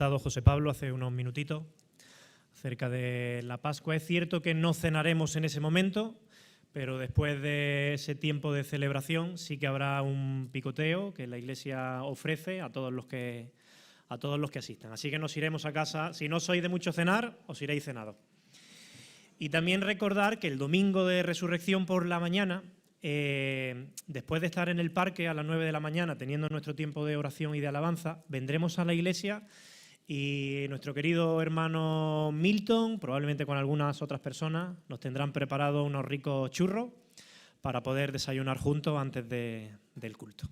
Dado José Pablo hace unos minutitos acerca de la Pascua. Es cierto que no cenaremos en ese momento, pero después de ese tiempo de celebración sí que habrá un picoteo que la Iglesia ofrece a todos los que asistan. Así que nos iremos a casa. Si no sois de mucho cenar, os iréis cenados. Y también recordar que el domingo de Resurrección por la mañana, después de estar en el parque a las 9 de la mañana teniendo nuestro tiempo de oración y de alabanza, vendremos a la iglesia y nuestro querido hermano Milton, probablemente con algunas otras personas, nos tendrán preparados unos ricos churros para poder desayunar juntos antes del culto.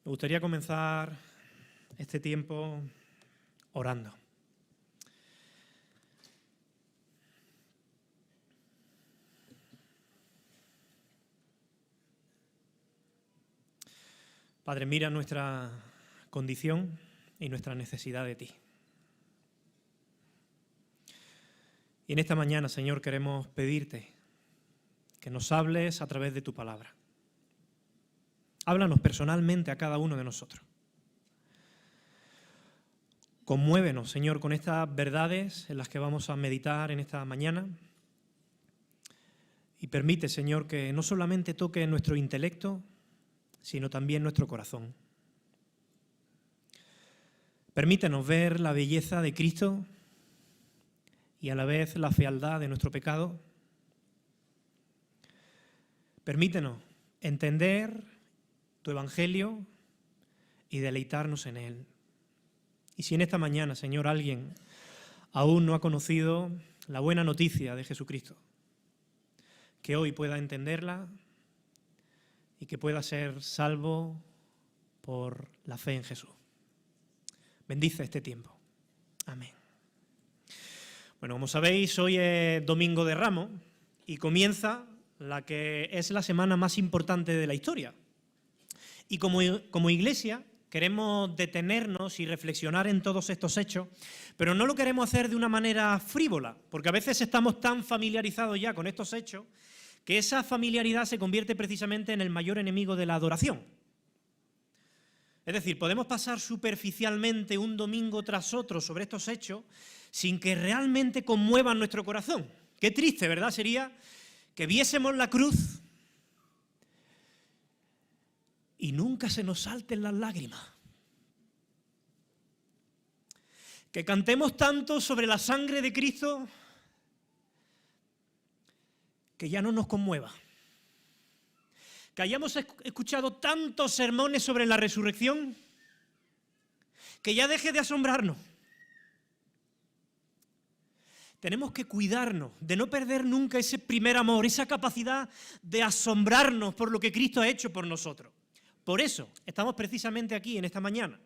Me gustaría comenzar este tiempo orando. Padre, mira nuestra condición y nuestra necesidad de ti. Y en esta mañana, Señor, queremos pedirte que nos hables a través de tu palabra. Háblanos personalmente a cada uno de nosotros. Conmuévenos, Señor, con estas verdades en las que vamos a meditar en esta mañana. Y permite, Señor, que no solamente toque nuestro intelecto, sino también nuestro corazón. Permítenos ver la belleza de Cristo y a la vez la fealdad de nuestro pecado. Permítenos entender tu Evangelio y deleitarnos en él. Y si en esta mañana, Señor, alguien aún no ha conocido la buena noticia de Jesucristo, que hoy pueda entenderla y que pueda ser salvo por la fe en Jesús. Bendice este tiempo. Amén. Bueno, como sabéis, hoy es Domingo de Ramos y comienza la que es la semana más importante de la historia. Y como Iglesia queremos detenernos y reflexionar en todos estos hechos, pero no lo queremos hacer de una manera frívola, porque a veces estamos tan familiarizados ya con estos hechos que esa familiaridad se convierte precisamente en el mayor enemigo de la adoración. Es decir, podemos pasar superficialmente un domingo tras otro sobre estos hechos sin que realmente conmuevan nuestro corazón. Qué triste, ¿verdad? Sería que viésemos la cruz y nunca se nos salten las lágrimas. Que cantemos tanto sobre la sangre de Cristo que ya no nos conmueva. Que hayamos escuchado tantos sermones sobre la resurrección que ya deje de asombrarnos. Tenemos que cuidarnos de no perder nunca ese primer amor, esa capacidad de asombrarnos por lo que Cristo ha hecho por nosotros. Por eso estamos precisamente aquí en esta mañana.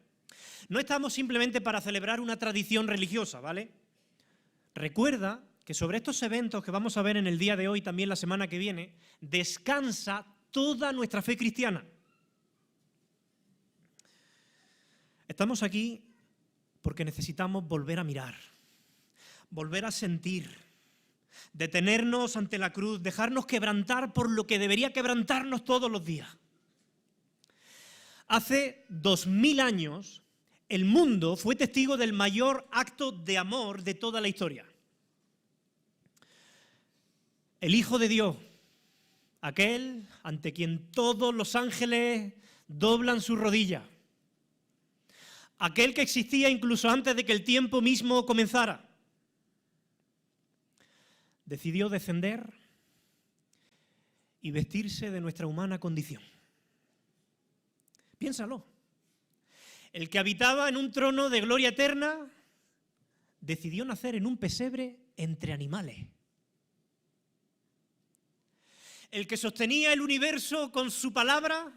No estamos simplemente para celebrar una tradición religiosa, ¿vale? Recuerda que sobre estos eventos que vamos a ver en el día de hoy, también la semana que viene, descansa toda nuestra fe cristiana. Estamos aquí porque necesitamos volver a mirar, volver a sentir, detenernos ante la cruz, dejarnos quebrantar por lo que debería quebrantarnos todos los días. Hace 2000 años, el mundo fue testigo del mayor acto de amor de toda la historia. El Hijo de Dios, aquel ante quien todos los ángeles doblan su rodilla, aquel que existía incluso antes de que el tiempo mismo comenzara, decidió descender y vestirse de nuestra humana condición. Piénsalo. El que habitaba en un trono de gloria eterna decidió nacer en un pesebre entre animales. El que sostenía el universo con su palabra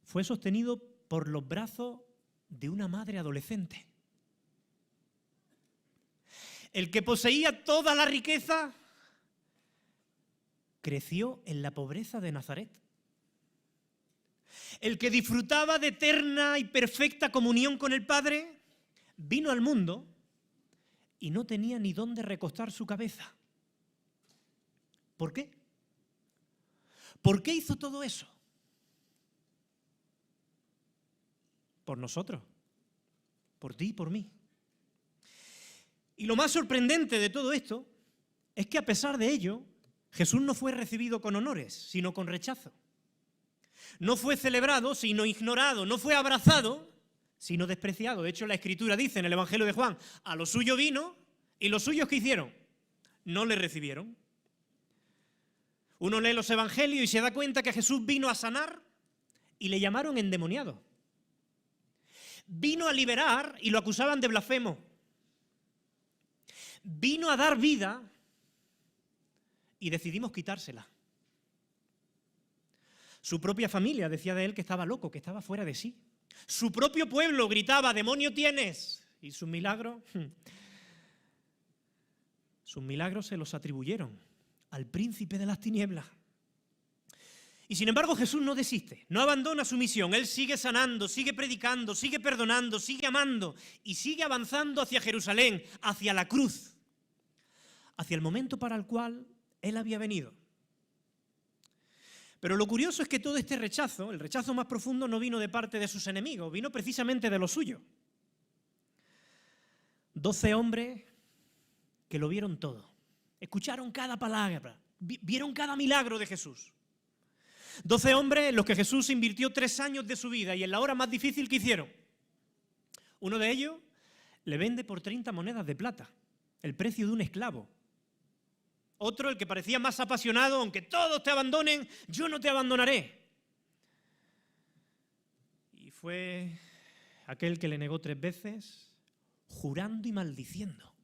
fue sostenido por los brazos de una madre adolescente. El que poseía toda la riqueza creció en la pobreza de Nazaret. El que disfrutaba de eterna y perfecta comunión con el Padre vino al mundo y no tenía ni dónde recostar su cabeza. ¿Por qué? ¿Por qué hizo todo eso? Por nosotros, por ti y por mí. Y lo más sorprendente de todo esto es que a pesar de ello, Jesús no fue recibido con honores, sino con rechazo. No fue celebrado, sino ignorado. No fue abrazado, sino despreciado. De hecho, la Escritura dice en el Evangelio de Juan, a lo suyo vino y los suyos ¿qué hicieron? No le recibieron. Uno lee los Evangelios y se da cuenta que Jesús vino a sanar y le llamaron endemoniado. Vino a liberar y lo acusaban de blasfemo. Vino a dar vida y decidimos quitársela. Su propia familia decía de él que estaba loco, que estaba fuera de sí. Su propio pueblo gritaba, demonio tienes. Y sus milagros se los atribuyeron al príncipe de las tinieblas. Y sin embargo Jesús no desiste, no abandona su misión. Él sigue sanando, sigue predicando, sigue perdonando, sigue amando y sigue avanzando hacia Jerusalén, hacia la cruz, hacia el momento para el cual Él había venido. Pero lo curioso es que todo este rechazo, el rechazo más profundo, no vino de parte de sus enemigos, vino precisamente de los suyos. 12 hombres que lo vieron todo, escucharon cada palabra, vieron cada milagro de Jesús. 12 hombres en los que Jesús invirtió 3 años de su vida y en la hora más difícil que hicieron. Uno de ellos le vende por 30 monedas de plata, el precio de un esclavo. Otro, el que parecía más apasionado, aunque todos te abandonen, yo no te abandonaré. Y fue aquel que le negó 3 veces, jurando y maldiciendo.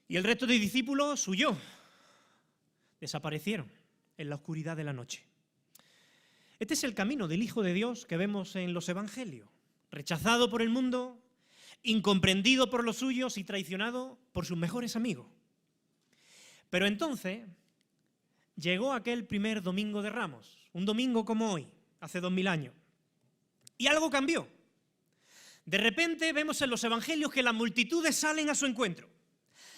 Y el resto de discípulos huyó, desaparecieron en la oscuridad de la noche. Este es el camino del Hijo de Dios que vemos en los Evangelios. Rechazado por el mundo, incomprendido por los suyos y traicionado por sus mejores amigos. Pero entonces llegó aquel primer domingo de Ramos, un domingo como hoy, hace 2000 años. Y algo cambió. De repente vemos en los Evangelios que las multitudes salen a su encuentro.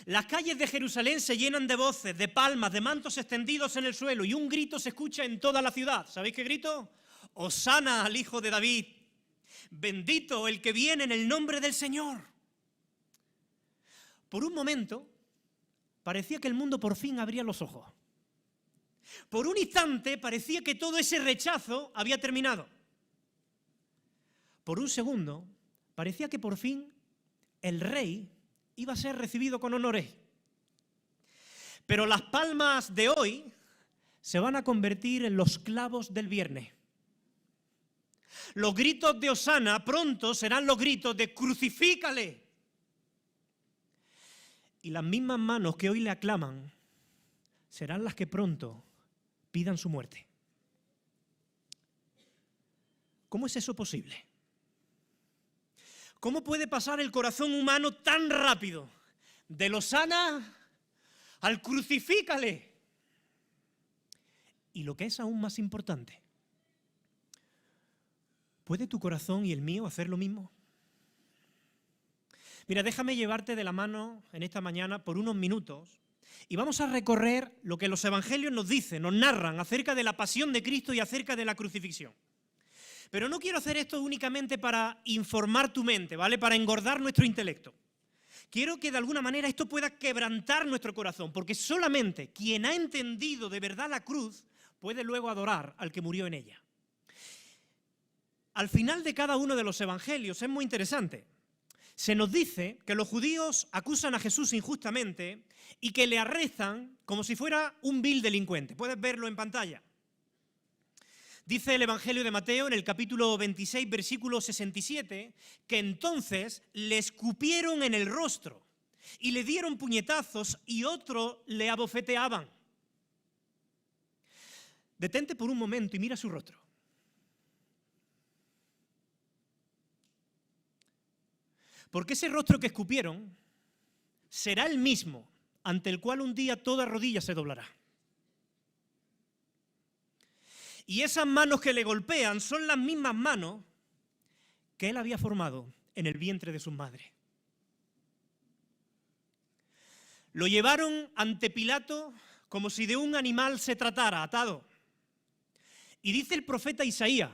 Las calles de Jerusalén se llenan de voces, de palmas, de mantos extendidos en el suelo y un grito se escucha en toda la ciudad. ¿Sabéis qué grito? Hosana al Hijo de David. Bendito el que viene en el nombre del Señor. Por un momento parecía que el mundo por fin abría los ojos. Por un instante parecía que todo ese rechazo había terminado. Por un segundo parecía que por fin el rey iba a ser recibido con honores. Pero las palmas de hoy se van a convertir en los clavos del viernes. Los gritos de Hosana pronto serán los gritos de crucifícale. Y las mismas manos que hoy le aclaman serán las que pronto pidan su muerte. ¿Cómo es eso posible? ¿Cómo puede pasar el corazón humano tan rápido del Hosana al crucifícale? Y lo que es aún más importante, ¿puede tu corazón y el mío hacer lo mismo? Mira, déjame llevarte de la mano en esta mañana por unos minutos y vamos a recorrer lo que los Evangelios nos dicen, nos narran acerca de la pasión de Cristo y acerca de la crucifixión. Pero no quiero hacer esto únicamente para informar tu mente, ¿vale? Para engordar nuestro intelecto. Quiero que de alguna manera esto pueda quebrantar nuestro corazón, porque solamente quien ha entendido de verdad la cruz puede luego adorar al que murió en ella. Al final de cada uno de los evangelios es muy interesante. Se nos dice que los judíos acusan a Jesús injustamente y que le arrestan como si fuera un vil delincuente. Puedes verlo en pantalla. Dice el Evangelio de Mateo en el capítulo 26, versículo 67, que entonces le escupieron en el rostro y le dieron puñetazos y otro le abofeteaban. Detente por un momento y mira su rostro. Porque ese rostro que escupieron será el mismo ante el cual un día toda rodilla se doblará. Y esas manos que le golpean son las mismas manos que él había formado en el vientre de su madre. Lo llevaron ante Pilato como si de un animal se tratara, atado. Y dice el profeta Isaías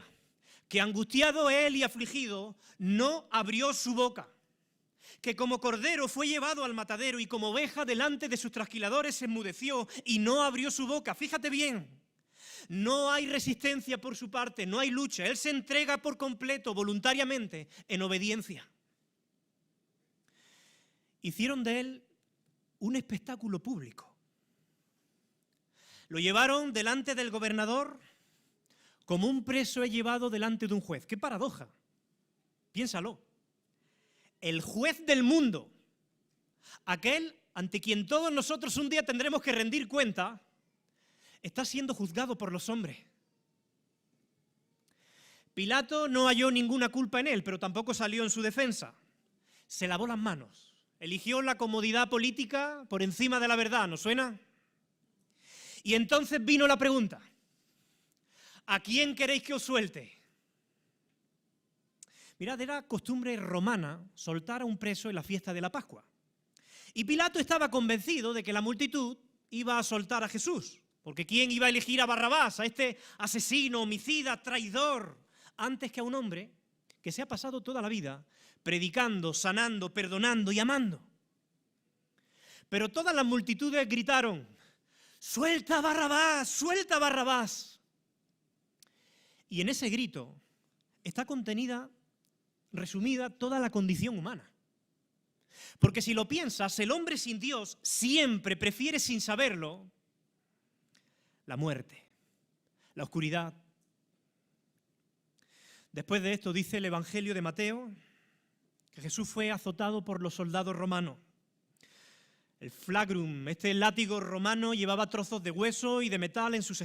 que angustiado él y afligido, no abrió su boca, que como cordero fue llevado al matadero y como oveja delante de sus trasquiladores se enmudeció y no abrió su boca. Fíjate bien, no hay resistencia por su parte, no hay lucha. Él se entrega por completo, voluntariamente, en obediencia. Hicieron de él un espectáculo público. Lo llevaron delante del gobernador como un preso es llevado delante de un juez. ¡Qué paradoja! Piénsalo. El juez del mundo, aquel ante quien todos nosotros un día tendremos que rendir cuenta, está siendo juzgado por los hombres. Pilato no halló ninguna culpa en él, pero tampoco salió en su defensa. Se lavó las manos, eligió la comodidad política por encima de la verdad, ¿nos suena? Y entonces vino la pregunta: ¿a quién queréis que os suelte? Mirad, era costumbre romana soltar a un preso en la fiesta de la Pascua. Y Pilato estaba convencido de que la multitud iba a soltar a Jesús, porque ¿quién iba a elegir a Barrabás, a este asesino, homicida, traidor, antes que a un hombre que se ha pasado toda la vida predicando, sanando, perdonando y amando? Pero todas las multitudes gritaron: ¡suelta a Barrabás! ¡Suelta a Barrabás! Y en ese grito está contenida, resumida, toda la condición humana. Porque si lo piensas, el hombre sin Dios siempre prefiere, sin saberlo, la muerte, la oscuridad. Después de esto dice el Evangelio de Mateo que Jesús fue azotado por los soldados romanos. El flagrum, este látigo romano, llevaba trozos de hueso y de metal en sus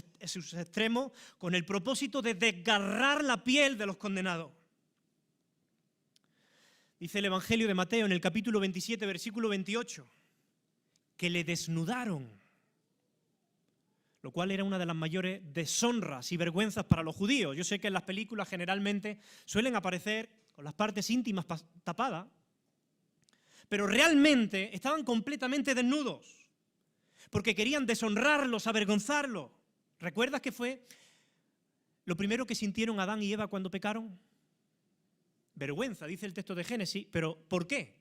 extremos con el propósito de desgarrar la piel de los condenados. Dice el Evangelio de Mateo en el capítulo 27, versículo 28, que le desnudaron, lo cual era una de las mayores deshonras y vergüenzas para los judíos. Yo sé que en las películas generalmente suelen aparecer con las partes íntimas tapadas, pero realmente estaban completamente desnudos, porque querían deshonrarlos, avergonzarlos. ¿Recuerdas qué fue lo primero que sintieron Adán y Eva cuando pecaron? Vergüenza, dice el texto de Génesis, pero ¿por qué?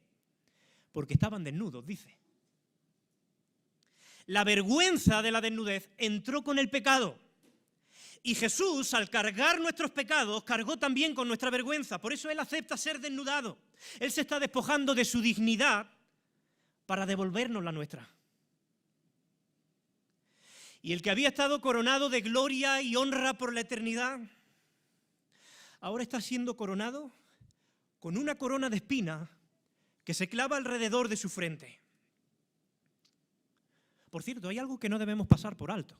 Porque estaban desnudos, dice. La vergüenza de la desnudez entró con el pecado. Y Jesús, al cargar nuestros pecados, cargó también con nuestra vergüenza. Por eso Él acepta ser desnudado. Él se está despojando de su dignidad para devolvernos la nuestra. Y el que había estado coronado de gloria y honra por la eternidad, ahora está siendo coronado con una corona de espinas que se clava alrededor de su frente. Por cierto, hay algo que no debemos pasar por alto.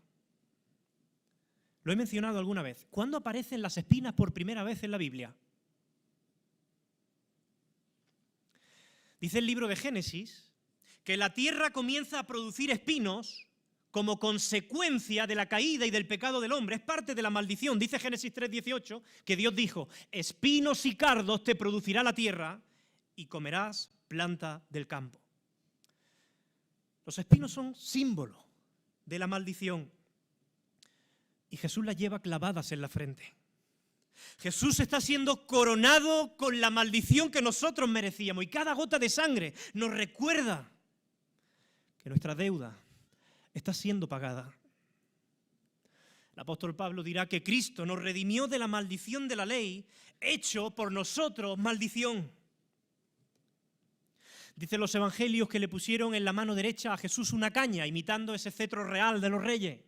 Lo he mencionado alguna vez. ¿Cuándo aparecen las espinas por primera vez en la Biblia? Dice el libro de Génesis que la tierra comienza a producir espinos como consecuencia de la caída y del pecado del hombre. Es parte de la maldición. Dice Génesis 3:18 que Dios dijo: espinos y cardos te producirá la tierra y comerás planta del campo. Los espinos son símbolo de la maldición y Jesús las lleva clavadas en la frente. Jesús está siendo coronado con la maldición que nosotros merecíamos y cada gota de sangre nos recuerda que nuestra deuda está siendo pagada. El apóstol Pablo dirá que Cristo nos redimió de la maldición de la ley, hecho por nosotros maldición. Dicen los evangelios que le pusieron en la mano derecha a Jesús una caña, imitando ese cetro real de los reyes.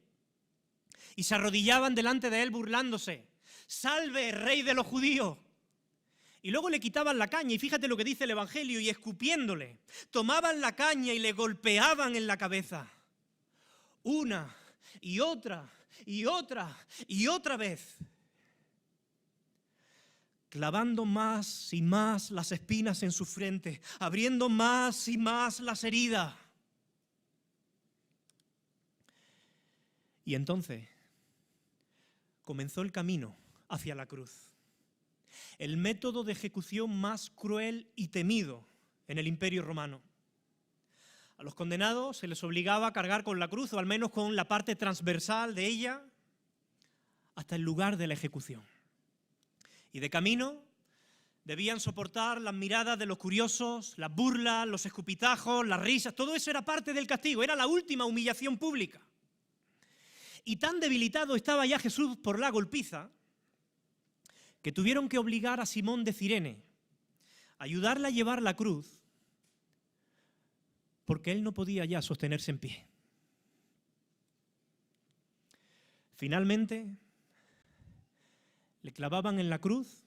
Y se arrodillaban delante de él burlándose: ¡salve, rey de los judíos! Y luego le quitaban la caña, y fíjate lo que dice el evangelio, y escupiéndole, tomaban la caña y le golpeaban en la cabeza. Una y otra y otra y otra vez, clavando más y más las espinas en su frente, abriendo más y más las heridas. Y entonces comenzó el camino hacia la cruz. El método de ejecución más cruel y temido en el Imperio Romano. A los condenados se les obligaba a cargar con la cruz, o al menos con la parte transversal de ella, hasta el lugar de la ejecución. Y de camino debían soportar las miradas de los curiosos, las burlas, los escupitajos, las risas. Todo eso era parte del castigo, era la última humillación pública. Y tan debilitado estaba ya Jesús por la golpiza que tuvieron que obligar a Simón de Cirene a ayudarle a llevar la cruz, porque él no podía ya sostenerse en pie. Finalmente, le clavaban en la cruz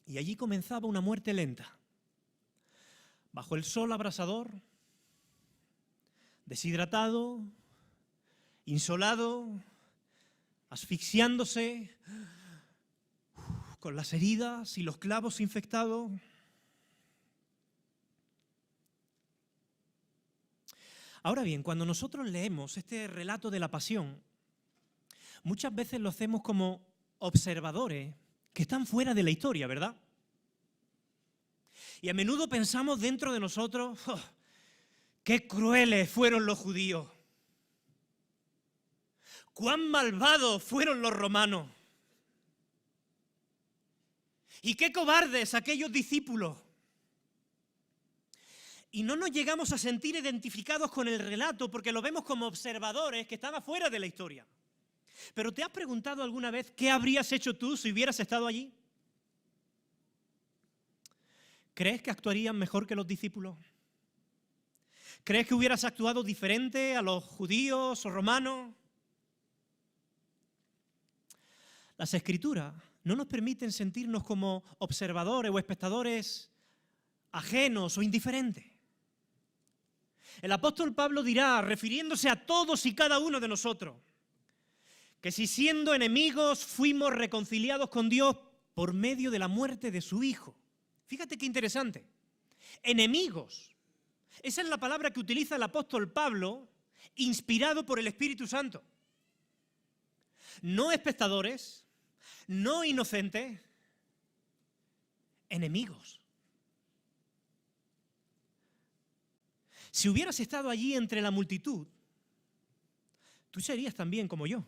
y allí comenzaba una muerte lenta. Bajo el sol abrasador, deshidratado, insolado, asfixiándose, con las heridas y los clavos infectados. Ahora bien, cuando nosotros leemos este relato de la pasión, muchas veces lo hacemos como observadores que están fuera de la historia, ¿verdad? Y a menudo pensamos dentro de nosotros, ¡oh, qué crueles fueron los judíos! ¡Cuán malvados fueron los romanos! ¡Y qué cobardes aquellos discípulos! Y no nos llegamos a sentir identificados con el relato porque lo vemos como observadores que están afuera de la historia. Pero ¿te has preguntado alguna vez qué habrías hecho tú si hubieras estado allí? ¿Crees que actuarías mejor que los discípulos? ¿Crees que hubieras actuado diferente a los judíos o romanos? Las Escrituras no nos permiten sentirnos como observadores o espectadores ajenos o indiferentes. El apóstol Pablo dirá, refiriéndose a todos y cada uno de nosotros, que si siendo enemigos fuimos reconciliados con Dios por medio de la muerte de su Hijo. Fíjate qué interesante. Enemigos. Esa es la palabra que utiliza el apóstol Pablo, inspirado por el Espíritu Santo. No espectadores, no inocentes, enemigos. Si hubieras estado allí entre la multitud, tú serías también como yo,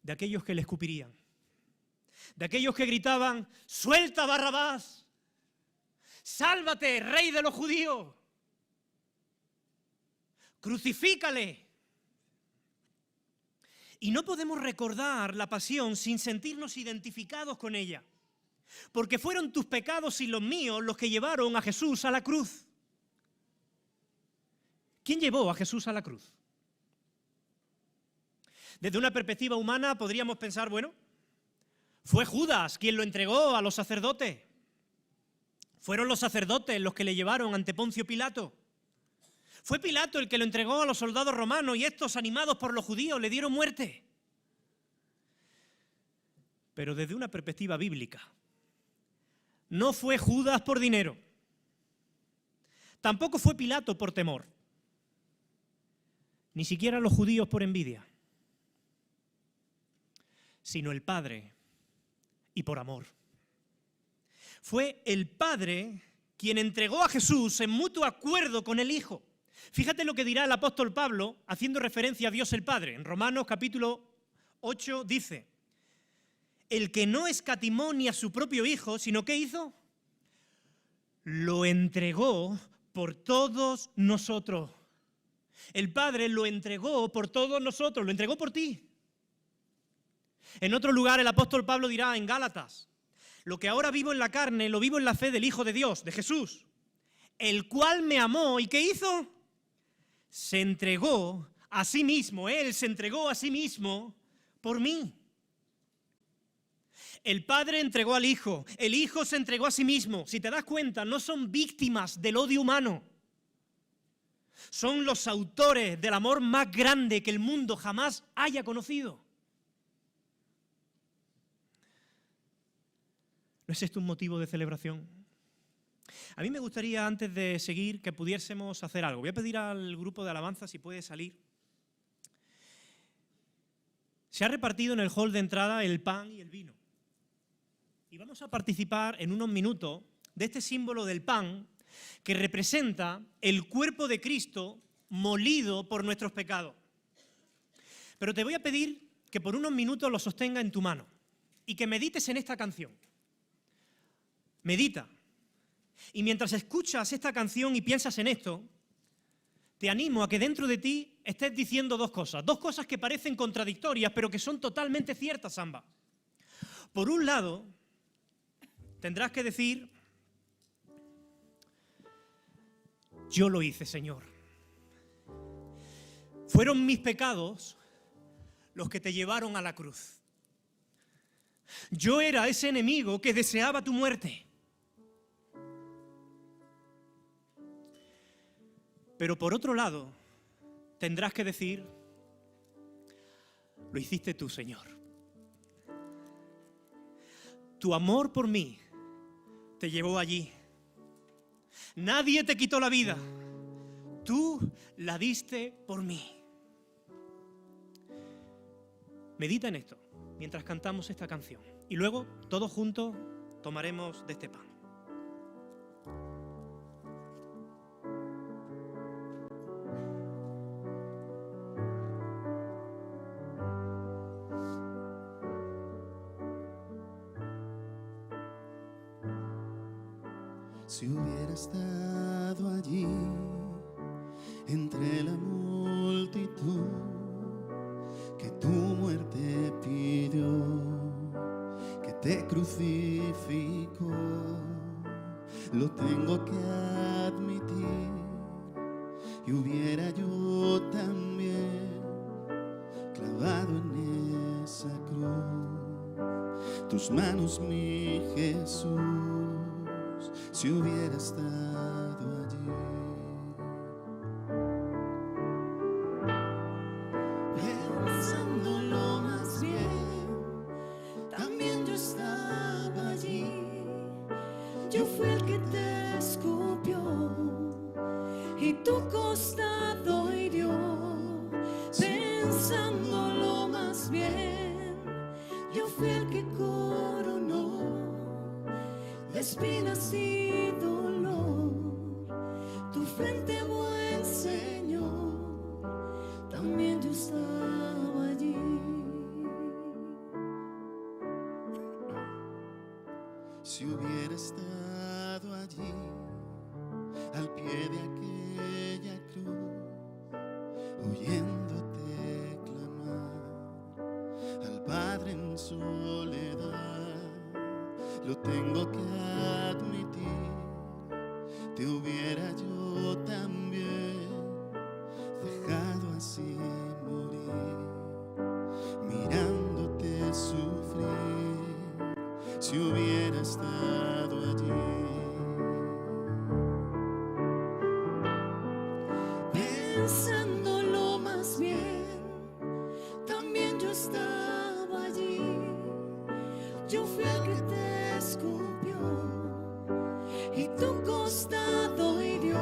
de aquellos que le escupirían, de aquellos que gritaban, ¡suelta a Barrabás! ¡Sálvate, rey de los judíos! ¡Crucifícale! Y no podemos recordar la pasión sin sentirnos identificados con ella, porque fueron tus pecados y los míos los que llevaron a Jesús a la cruz. ¿Quién llevó a Jesús a la cruz? Desde una perspectiva humana podríamos pensar, bueno, fue Judas quien lo entregó a los sacerdotes. Fueron los sacerdotes los que le llevaron ante Poncio Pilato. Fue Pilato el que lo entregó a los soldados romanos y estos, animados por los judíos, le dieron muerte. Pero desde una perspectiva bíblica, no fue Judas por dinero. Tampoco fue Pilato por temor. Ni siquiera los judíos por envidia. Sino el Padre y por amor. Fue el Padre quien entregó a Jesús en mutuo acuerdo con el Hijo. Fíjate lo que dirá el apóstol Pablo haciendo referencia a Dios el Padre. En Romanos capítulo 8 dice, el que no escatimó ni a su propio Hijo, sino ¿qué hizo? Lo entregó por todos nosotros. El Padre lo entregó por todos nosotros, lo entregó por ti. En otro lugar el apóstol Pablo dirá en Gálatas, lo que ahora vivo en la carne, lo vivo en la fe del Hijo de Dios, de Jesús, el cual me amó y ¿qué hizo? Se entregó a sí mismo, Él se entregó a sí mismo por mí. El Padre entregó al Hijo, el Hijo se entregó a sí mismo. Si te das cuenta, no son víctimas del odio humano. Son los autores del amor más grande que el mundo jamás haya conocido. ¿No es esto un motivo de celebración? A mí me gustaría, antes de seguir, que pudiésemos hacer algo. Voy a pedir al grupo de alabanza si puede salir. Se ha repartido en el hall de entrada el pan y el vino. Y vamos a participar en unos minutos de este símbolo del pan, que representa el cuerpo de Cristo molido por nuestros pecados. Pero te voy a pedir que por unos minutos lo sostenga en tu mano y que medites en esta canción. Medita. Y mientras escuchas esta canción y piensas en esto, te animo a que dentro de ti estés diciendo dos cosas que parecen contradictorias, pero que son totalmente ciertas ambas. Por un lado, tendrás que decir: yo lo hice, Señor. Fueron mis pecados los que te llevaron a la cruz. Yo era ese enemigo que deseaba tu muerte. Pero por otro lado, tendrás que decir: lo hiciste tú, Señor. Tu amor por mí te llevó allí. Nadie te quitó la vida. Tú la diste por mí. Medita en esto mientras cantamos esta canción. Y luego, todos juntos, tomaremos de este pan. Si hubiera estado allí entre la multitud que tu muerte pidió, que te crucificó, lo tengo que admitir, y hubiera yo también clavado en esa cruz tus manos, mi Jesús. Si hubiera estado allí, pensándolo más bien, también yo estaba allí. Yo fui el que te escupió y tu costado hirió. Pensándolo más bien, yo fui el que coronó de espinas y dolor tu frente, buen Señor. También yo estaba allí. Si hubiera estado allí al pie de aquella cruz, oyéndote clamar al Padre en soledad, lo tengo que admitir, te hubiera yo también dejado así morir, mirándote sufrir, si hubiera estado allí. Pensándolo más bien, también yo estaba allí. Yo fui el que te escupió y tu costado hirió.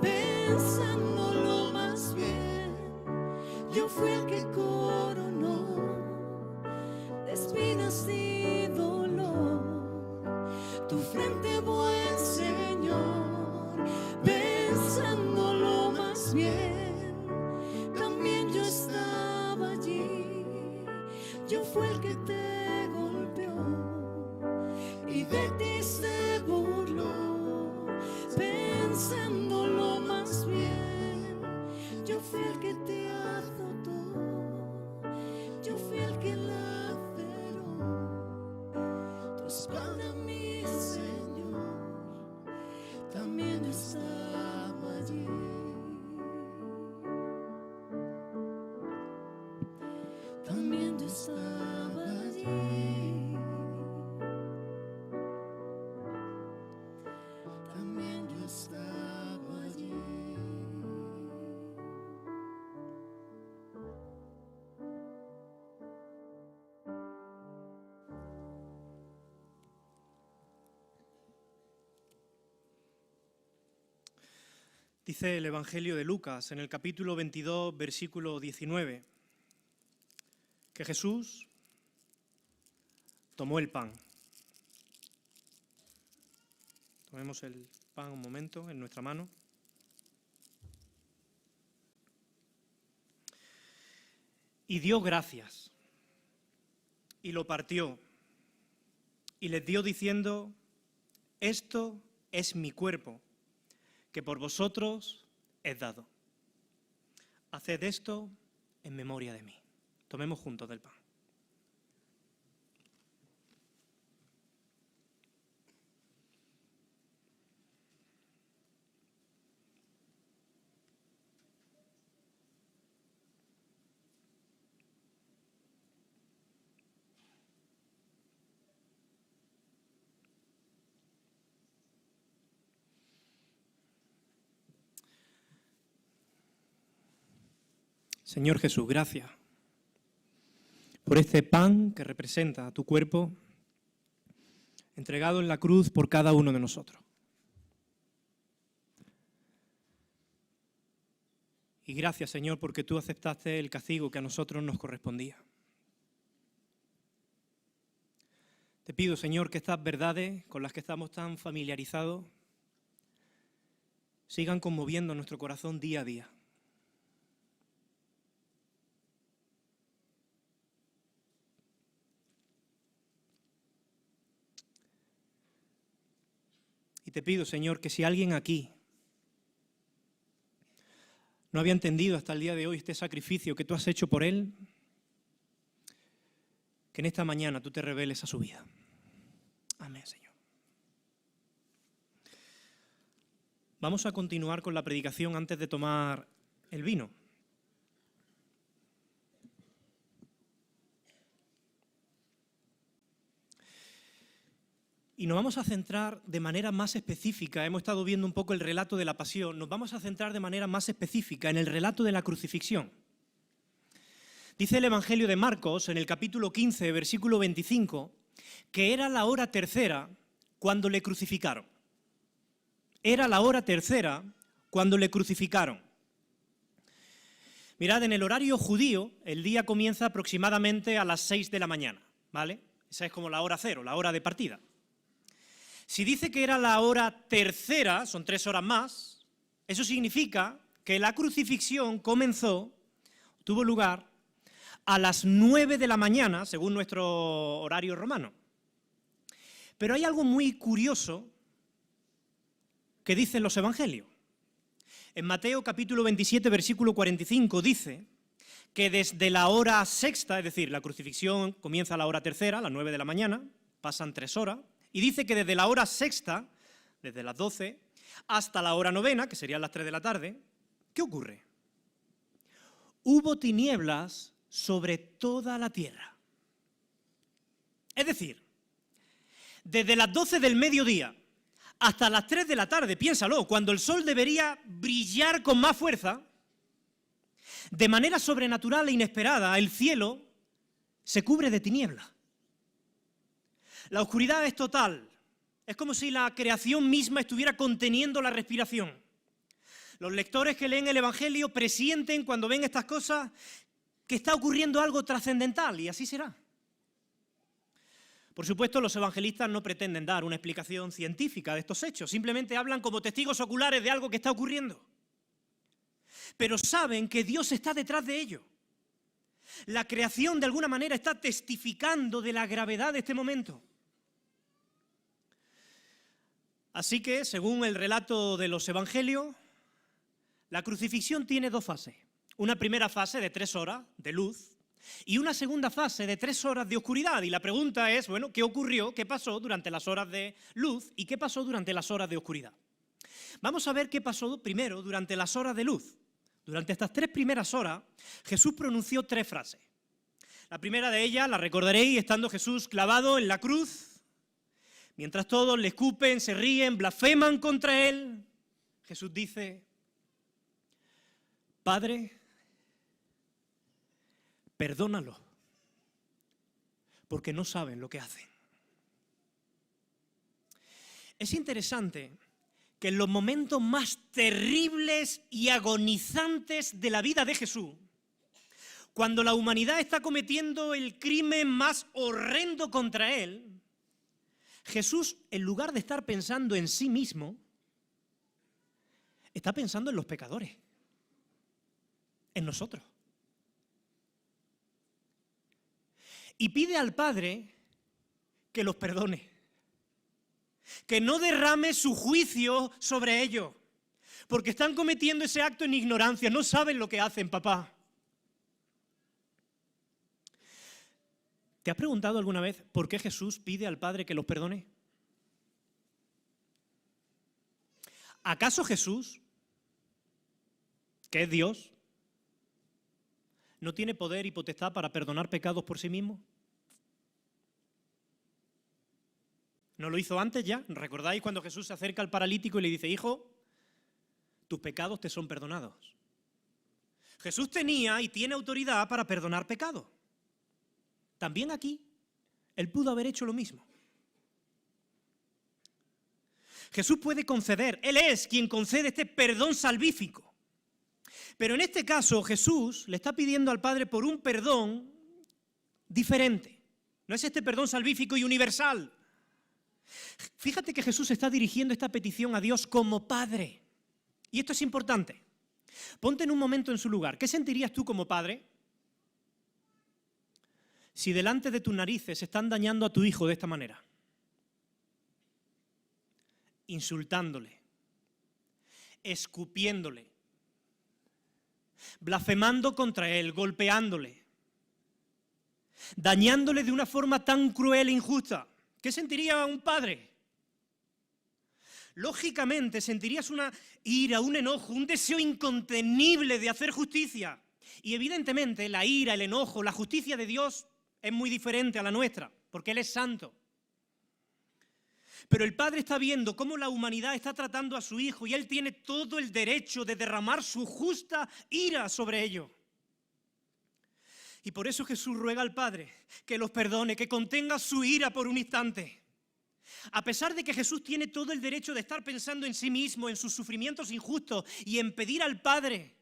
Pensándolo más bien, yo fui el que coronó de espinas y dolor tu frente, buen Señor. Pensándolo más bien, también yo estaba allí. Yo fui el que te y de ti se burló. Pensándolo más bien, yo fui el que te azotó, yo fui el que laceró tu espalda, mi Señor. También yo estaba allí. También yo estaba allí. También yo estaba allí. Dice el Evangelio de Lucas, en el capítulo 22, versículo 19, que Jesús tomó el pan. Tomemos el pan un momento en nuestra mano. Y dio gracias, y lo partió, y les dio diciendo: esto es mi cuerpo, que por vosotros es dado. Haced esto en memoria de mí. Tomemos juntos del pan. Señor Jesús, gracias por este pan que representa tu cuerpo entregado en la cruz por cada uno de nosotros. Y gracias, Señor, porque tú aceptaste el castigo que a nosotros nos correspondía. Te pido, Señor, que estas verdades con las que estamos tan familiarizados sigan conmoviendo nuestro corazón día a día. Y te pido, Señor, que si alguien aquí no había entendido hasta el día de hoy este sacrificio que tú has hecho por él, que en esta mañana tú te reveles a su vida. Amén, Señor. Vamos a continuar con la predicación antes de tomar el vino. Y nos vamos a centrar de manera más específica, hemos estado viendo un poco el relato de la pasión, nos vamos a centrar de manera más específica en el relato de la crucifixión. Dice el Evangelio de Marcos, en el capítulo 15, versículo 25, que era la hora tercera cuando le crucificaron. Era la hora tercera cuando le crucificaron. Mirad, en el horario judío, el día comienza aproximadamente a las 6 de la mañana, ¿vale? Esa es como la hora cero, la hora de partida. Si dice que era la hora tercera, son 3 horas más, eso significa que la crucifixión tuvo lugar a las 9 de la mañana, según nuestro horario romano. Pero hay algo muy curioso que dicen los evangelios. En Mateo capítulo 27, versículo 45 dice que desde la hora sexta, es decir, la crucifixión comienza a la hora tercera, a las 9 de la mañana, pasan 3 horas, y dice que desde la hora sexta, desde las 12, hasta la hora novena, que serían las 3 de la tarde, ¿qué ocurre? Hubo tinieblas sobre toda la tierra. Es decir, desde las 12 del mediodía hasta las 3 de la tarde, piénsalo, cuando el sol debería brillar con más fuerza, de manera sobrenatural e inesperada, el cielo se cubre de tinieblas. La oscuridad es total. Es como si la creación misma estuviera conteniendo la respiración. Los lectores que leen el Evangelio presienten cuando ven estas cosas que está ocurriendo algo trascendental, y así será. Por supuesto, los evangelistas no pretenden dar una explicación científica de estos hechos, simplemente hablan como testigos oculares de algo que está ocurriendo. Pero saben que Dios está detrás de ello. La creación, de alguna manera, está testificando de la gravedad de este momento. Así que, según el relato de los evangelios, la crucifixión tiene 2 fases. Una primera fase de 3 horas de luz y una segunda fase de 3 horas de oscuridad. Y la pregunta es, bueno, ¿qué ocurrió? ¿Qué pasó durante las horas de luz y qué pasó durante las horas de oscuridad? Vamos a ver qué pasó primero durante las horas de luz. Durante estas 3 primeras horas, Jesús pronunció 3 frases. La primera de ellas, la recordaréis, estando Jesús clavado en la cruz, mientras todos le escupen, se ríen, blasfeman contra él, Jesús dice: Padre, perdónalo, porque no saben lo que hacen. Es interesante que en los momentos más terribles y agonizantes de la vida de Jesús, cuando la humanidad está cometiendo el crimen más horrendo contra él, Jesús, en lugar de estar pensando en sí mismo, está pensando en los pecadores, en nosotros. Y pide al Padre que los perdone, que no derrame su juicio sobre ellos, porque están cometiendo ese acto en ignorancia, no saben lo que hacen, papá. ¿Te has preguntado alguna vez por qué Jesús pide al Padre que los perdone? ¿Acaso Jesús, que es Dios, no tiene poder y potestad para perdonar pecados por sí mismo? ¿No lo hizo antes ya? ¿Recordáis cuando Jesús se acerca al paralítico y le dice, hijo, tus pecados te son perdonados? Jesús tenía y tiene autoridad para perdonar pecados. También aquí, Él pudo haber hecho lo mismo. Jesús puede conceder, Él es quien concede este perdón salvífico. Pero en este caso, Jesús le está pidiendo al Padre por un perdón diferente. No es este perdón salvífico y universal. Fíjate que Jesús está dirigiendo esta petición a Dios como Padre. Y esto es importante. Ponte en un momento en su lugar. ¿Qué sentirías tú como padre si delante de tus narices están dañando a tu hijo de esta manera? Insultándole, escupiéndole, blasfemando contra él, golpeándole, dañándole de una forma tan cruel e injusta. ¿Qué sentiría un padre? Lógicamente sentirías una ira, un enojo, un deseo incontenible de hacer justicia. Y evidentemente la ira, el enojo, la justicia de Dios es muy diferente a la nuestra, porque Él es santo. Pero el Padre está viendo cómo la humanidad está tratando a su Hijo y Él tiene todo el derecho de derramar su justa ira sobre ello. Y por eso Jesús ruega al Padre que los perdone, que contenga su ira por un instante. A pesar de que Jesús tiene todo el derecho de estar pensando en sí mismo, en sus sufrimientos injustos y en pedir al Padre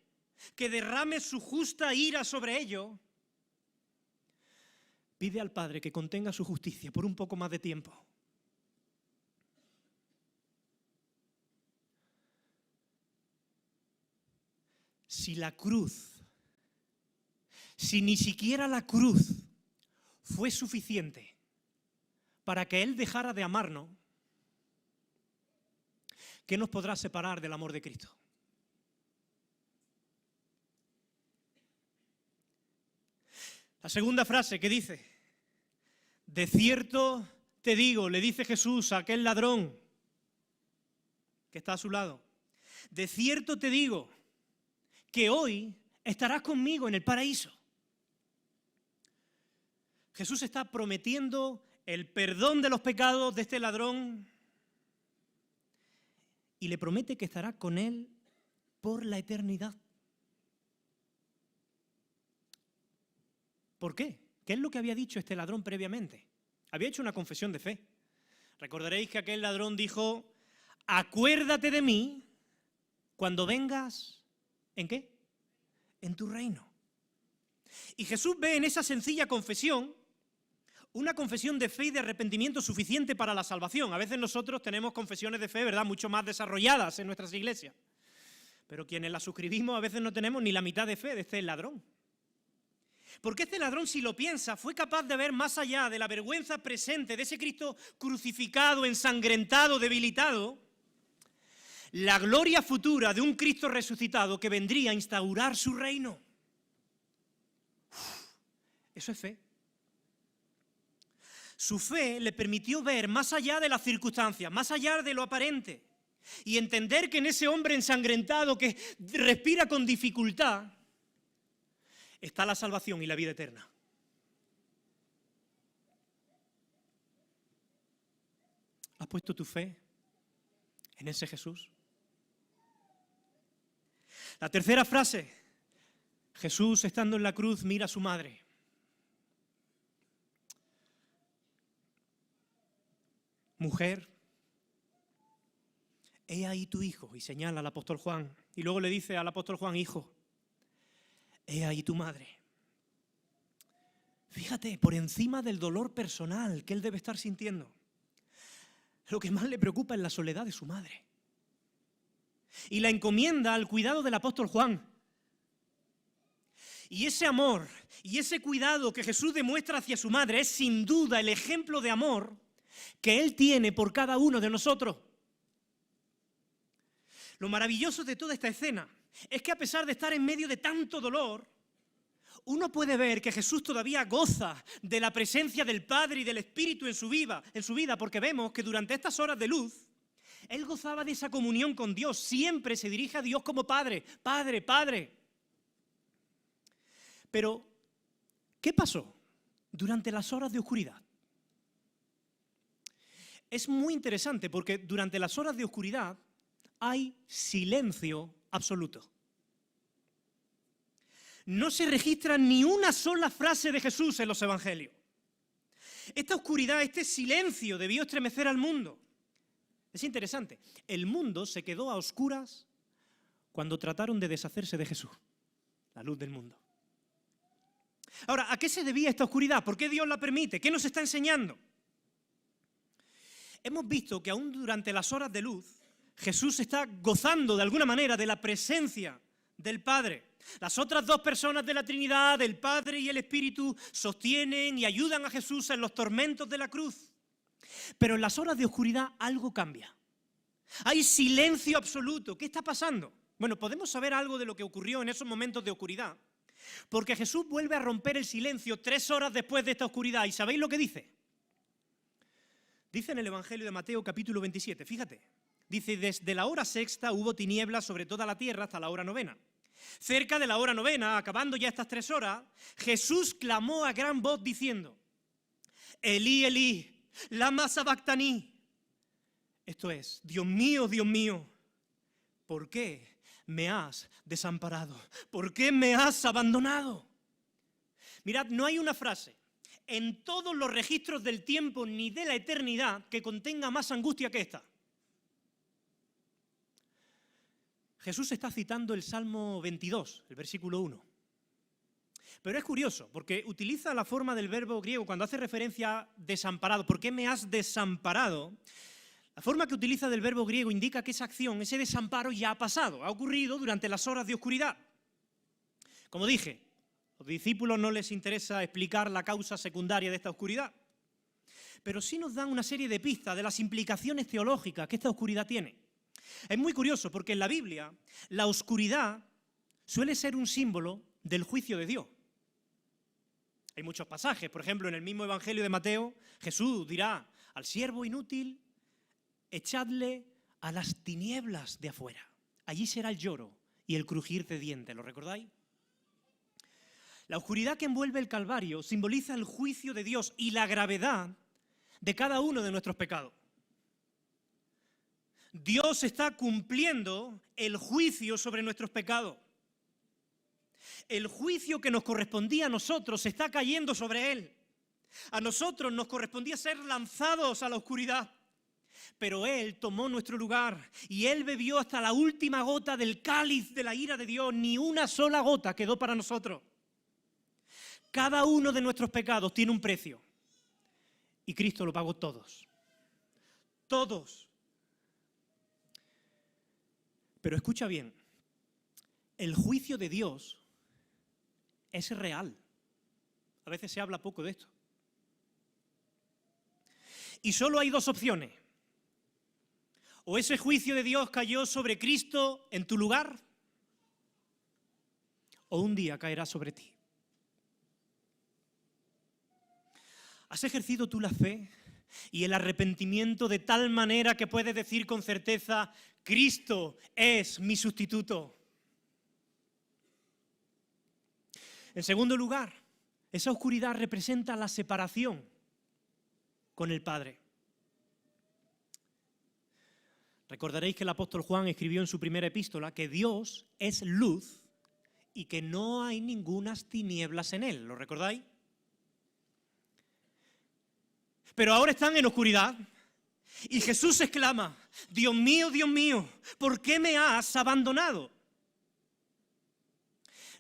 que derrame su justa ira sobre ello, pide al Padre que contenga su justicia por un poco más de tiempo. Si ni siquiera la cruz fue suficiente para que Él dejara de amarnos, ¿qué nos podrá separar del amor de Cristo? La segunda frase que dice, de cierto te digo, le dice Jesús a aquel ladrón que está a su lado, de cierto te digo que hoy estarás conmigo en el paraíso. Jesús está prometiendo el perdón de los pecados de este ladrón y le promete que estará con él por la eternidad. ¿Por qué? ¿Qué es lo que había dicho este ladrón previamente? Había hecho una confesión de fe. Recordaréis que aquel ladrón dijo, acuérdate de mí cuando vengas, ¿en qué? En tu reino. Y Jesús ve en esa sencilla confesión una confesión de fe y de arrepentimiento suficiente para la salvación. A veces nosotros tenemos confesiones de fe, ¿verdad?, mucho más desarrolladas en nuestras iglesias. Pero quienes las suscribimos a veces no tenemos ni la mitad de fe de este ladrón. Porque este ladrón, si lo piensa, fue capaz de ver más allá de la vergüenza presente de ese Cristo crucificado, ensangrentado, debilitado, la gloria futura de un Cristo resucitado que vendría a instaurar su reino. Eso es fe. Su fe le permitió ver más allá de las circunstancias, más allá de lo aparente, y entender que en ese hombre ensangrentado que respira con dificultad está la salvación y la vida eterna. ¿Has puesto tu fe en ese Jesús? La tercera frase, Jesús estando en la cruz mira a su madre. Mujer, he ahí tu hijo, y señala al apóstol Juan. Y luego le dice al apóstol Juan, hijo, he ahí tu madre. Fíjate, por encima del dolor personal que él debe estar sintiendo, lo que más le preocupa es la soledad de su madre. y la encomienda al cuidado del apóstol Juan. Y ese amor y ese cuidado que Jesús demuestra hacia su madre es sin duda el ejemplo de amor que Él tiene por cada uno de nosotros. Lo maravilloso de toda esta escena es que a pesar de estar en medio de tanto dolor, uno puede ver que Jesús todavía goza de la presencia del Padre y del Espíritu en su vida, porque vemos que durante estas horas de luz, Él gozaba de esa comunión con Dios. Siempre se dirige a Dios como Padre, Padre, Padre. Pero, ¿qué pasó durante las horas de oscuridad? Es muy interesante porque durante las horas de oscuridad hay silencio absoluto. No se registra ni una sola frase de Jesús en los evangelios. Esta oscuridad, este silencio debió estremecer al mundo. Es interesante, el mundo se quedó a oscuras cuando trataron de deshacerse de Jesús, la luz del mundo. Ahora, ¿a qué se debía esta oscuridad? ¿Por qué Dios la permite? ¿Qué nos está enseñando? Hemos visto que aún durante las horas de luz, Jesús está gozando de alguna manera de la presencia del Padre. Las otras dos personas de la Trinidad, el Padre y el Espíritu, sostienen y ayudan a Jesús en los tormentos de la cruz. Pero en las horas de oscuridad algo cambia. Hay silencio absoluto. ¿Qué está pasando? Bueno, podemos saber algo de lo que ocurrió en esos momentos de oscuridad, porque Jesús vuelve a romper el silencio 3 horas después de esta oscuridad. ¿Y sabéis lo que dice? Dice en el Evangelio de Mateo capítulo 27, fíjate. Dice, desde la hora sexta hubo tinieblas sobre toda la tierra hasta la hora novena. Cerca de la hora novena, acabando ya estas 3 horas, Jesús clamó a gran voz diciendo, Elí, Elí, lama sabactaní. Esto es, Dios mío, ¿por qué me has desamparado? ¿Por qué me has abandonado? Mirad, no hay una frase en todos los registros del tiempo ni de la eternidad que contenga más angustia que esta. Jesús está citando el Salmo 22, el versículo 1. Pero es curioso, porque utiliza la forma del verbo griego cuando hace referencia a desamparado. ¿Por qué me has desamparado? La forma que utiliza del verbo griego indica que esa acción, ese desamparo ya ha pasado, ha ocurrido durante las horas de oscuridad. Como dije, a los discípulos no les interesa explicar la causa secundaria de esta oscuridad, pero sí nos dan una serie de pistas de las implicaciones teológicas que esta oscuridad tiene. Es muy curioso porque en la Biblia la oscuridad suele ser un símbolo del juicio de Dios. Hay muchos pasajes, por ejemplo, en el mismo Evangelio de Mateo, Jesús dirá al siervo inútil, echadle a las tinieblas de afuera. Allí será el lloro y el crujir de dientes, ¿lo recordáis? La oscuridad que envuelve el Calvario simboliza el juicio de Dios y la gravedad de cada uno de nuestros pecados. Dios está cumpliendo el juicio sobre nuestros pecados. El juicio que nos correspondía a nosotros está cayendo sobre Él. A nosotros nos correspondía ser lanzados a la oscuridad. Pero Él tomó nuestro lugar y Él bebió hasta la última gota del cáliz de la ira de Dios. Ni una sola gota quedó para nosotros. Cada uno de nuestros pecados tiene un precio. Y Cristo lo pagó todos. Todos. Pero escucha bien, el juicio de Dios es real. A veces se habla poco de esto. Y solo hay 2 opciones. O ese juicio de Dios cayó sobre Cristo en tu lugar, o un día caerá sobre ti. ¿Has ejercido tú la fe y el arrepentimiento de tal manera que puedes decir con certeza, Cristo es mi sustituto? En segundo lugar, esa oscuridad representa la separación con el Padre. Recordaréis que el apóstol Juan escribió en su primera epístola que Dios es luz y que no hay ningunas tinieblas en Él. ¿Lo recordáis? Pero ahora están en oscuridad y Jesús exclama, Dios mío, ¿por qué me has abandonado?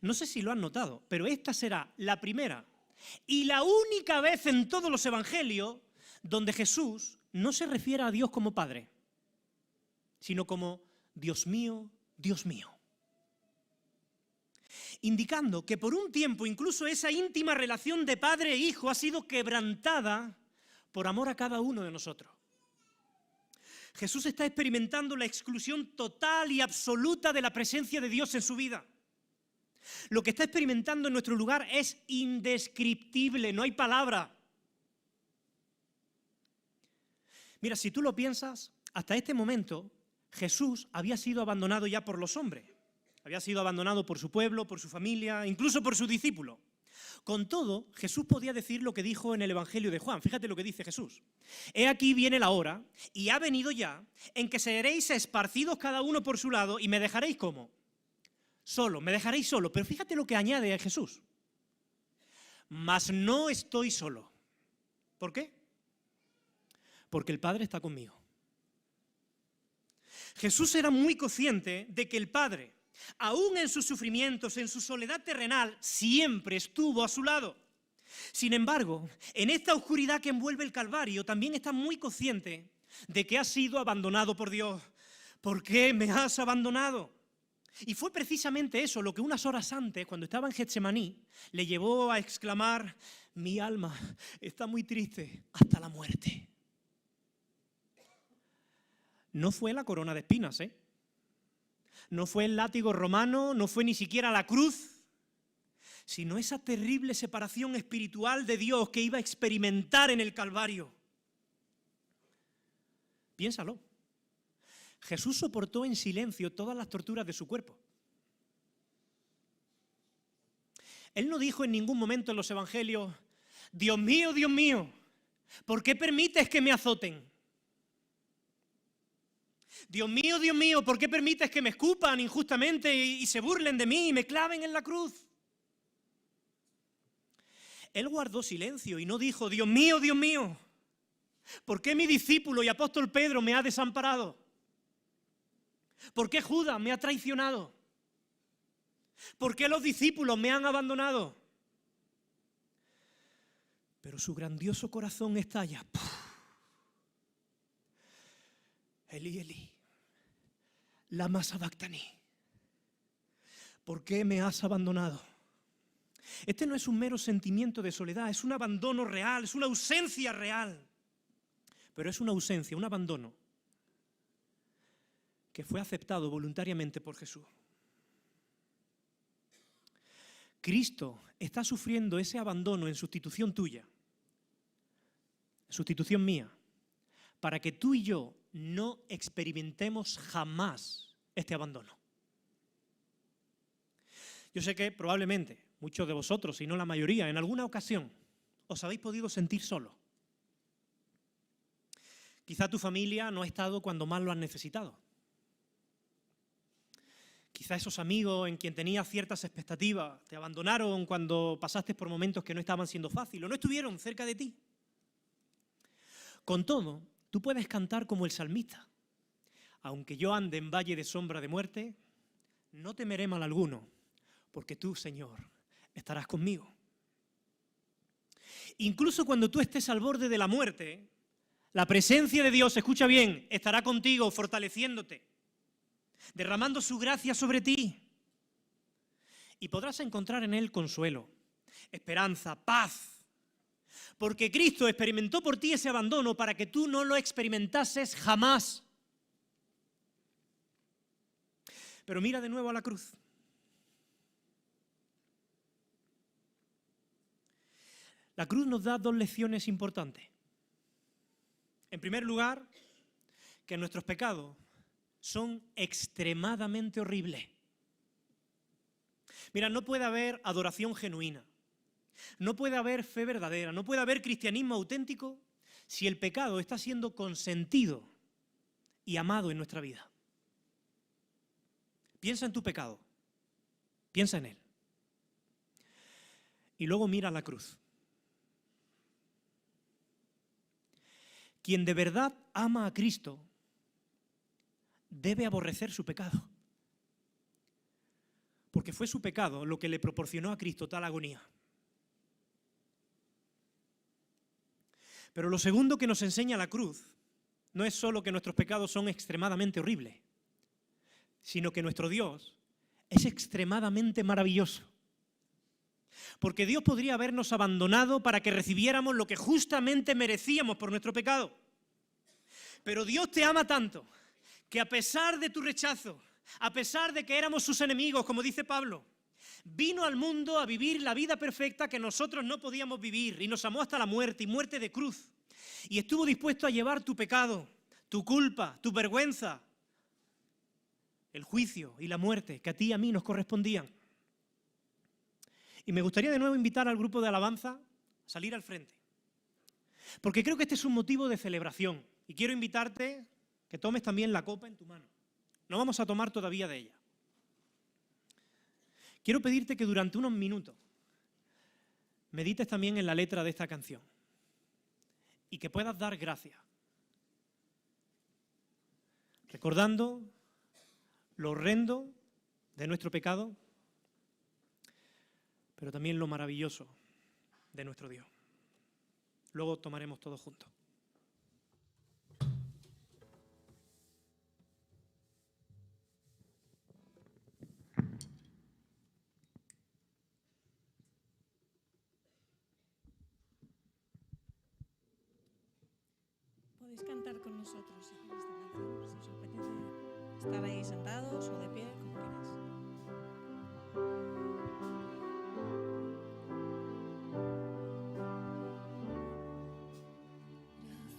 No sé si lo han notado, pero esta será la primera y la única vez en todos los evangelios donde Jesús no se refiere a Dios como Padre, sino como Dios mío, Dios mío. Indicando que por un tiempo incluso esa íntima relación de padre e hijo ha sido quebrantada por amor a cada uno de nosotros. Jesús está experimentando la exclusión total y absoluta de la presencia de Dios en su vida. Lo que está experimentando en nuestro lugar es indescriptible, no hay palabra. Mira, si tú lo piensas, hasta este momento Jesús había sido abandonado ya por los hombres. Había sido abandonado por su pueblo, por su familia, incluso por sus discípulos. Con todo, Jesús podía decir lo que dijo en el Evangelio de Juan. Fíjate lo que dice Jesús. He aquí viene la hora, y ha venido ya, en que seréis esparcidos cada uno por su lado, y me dejaréis ¿cómo? Solo, me dejaréis solo. Pero fíjate lo que añade Jesús. Mas no estoy solo. ¿Por qué? Porque el Padre está conmigo. Jesús era muy consciente de que el Padre, aún en sus sufrimientos, en su soledad terrenal, siempre estuvo a su lado. Sin embargo, en esta oscuridad que envuelve el Calvario, también está muy consciente de que ha sido abandonado por Dios. ¿Por qué me has abandonado? Y fue precisamente eso lo que unas horas antes, cuando estaba en Getsemaní, le llevó a exclamar: mi alma está muy triste hasta la muerte. No fue la corona de espinas, No fue el látigo romano, no fue ni siquiera la cruz, sino esa terrible separación espiritual de Dios que iba a experimentar en el Calvario. Piénsalo. Jesús soportó en silencio todas las torturas de su cuerpo. Él no dijo en ningún momento en los evangelios: Dios mío, ¿por qué permites que me azoten? Dios mío, ¿por qué permites que me escupan injustamente y se burlen de mí y me claven en la cruz? Él guardó silencio y no dijo: Dios mío, ¿por qué mi discípulo y apóstol Pedro me ha desamparado? ¿Por qué Judas me ha traicionado? ¿Por qué los discípulos me han abandonado? Pero su grandioso corazón estalla. Elí, Elí, lama sabactani. ¿Por qué me has abandonado? Este no es un mero sentimiento de soledad, es un abandono real, es una ausencia real. Pero es una ausencia, un abandono que fue aceptado voluntariamente por Jesús. Cristo está sufriendo ese abandono en sustitución tuya, en sustitución mía, para que tú y yo no experimentemos jamás este abandono. Yo sé que probablemente muchos de vosotros, si no la mayoría, en alguna ocasión os habéis podido sentir solos. Quizá tu familia no ha estado cuando más lo has necesitado. Quizá esos amigos en quien tenías ciertas expectativas te abandonaron cuando pasaste por momentos que no estaban siendo fáciles o no estuvieron cerca de ti. Con todo, tú puedes cantar como el salmista: aunque yo ande en valle de sombra de muerte, no temeré mal alguno, porque tú, Señor, estarás conmigo. Incluso cuando tú estés al borde de la muerte, la presencia de Dios, escucha bien, estará contigo, fortaleciéndote, derramando su gracia sobre ti. Y podrás encontrar en Él consuelo, esperanza, paz. Porque Cristo experimentó por ti ese abandono para que tú no lo experimentases jamás. Pero mira de nuevo a la cruz. La cruz nos da dos lecciones importantes. En primer lugar, que nuestros pecados son extremadamente horribles. Mira, no puede haber adoración genuina. No puede haber fe verdadera, no puede haber cristianismo auténtico si el pecado está siendo consentido y amado en nuestra vida. Piensa en tu pecado, piensa en él. Y luego mira la cruz. Quien de verdad ama a Cristo debe aborrecer su pecado. Porque fue su pecado lo que le proporcionó a Cristo tal agonía. Pero lo segundo que nos enseña la cruz no es solo que nuestros pecados son extremadamente horribles, sino que nuestro Dios es extremadamente maravilloso. Porque Dios podría habernos abandonado para que recibiéramos lo que justamente merecíamos por nuestro pecado. Pero Dios te ama tanto que a pesar de tu rechazo, a pesar de que éramos sus enemigos, como dice Pablo, vino al mundo a vivir la vida perfecta que nosotros no podíamos vivir y nos amó hasta la muerte y muerte de cruz. Y estuvo dispuesto a llevar tu pecado, tu culpa, tu vergüenza, el juicio y la muerte que a ti y a mí nos correspondían. Y me gustaría de nuevo invitar al grupo de alabanza a salir al frente. Porque creo que este es un motivo de celebración. Y quiero invitarte que tomes también la copa en tu mano. No vamos a tomar todavía de ella. Quiero pedirte que durante unos minutos medites también en la letra de esta canción y que puedas dar gracias, recordando lo horrendo de nuestro pecado, pero también lo maravilloso de nuestro Dios. Luego tomaremos todos juntos. Podéis cantar con nosotros si queréis esta canción, si os apetece estar ahí sentados o de pie, como queráis.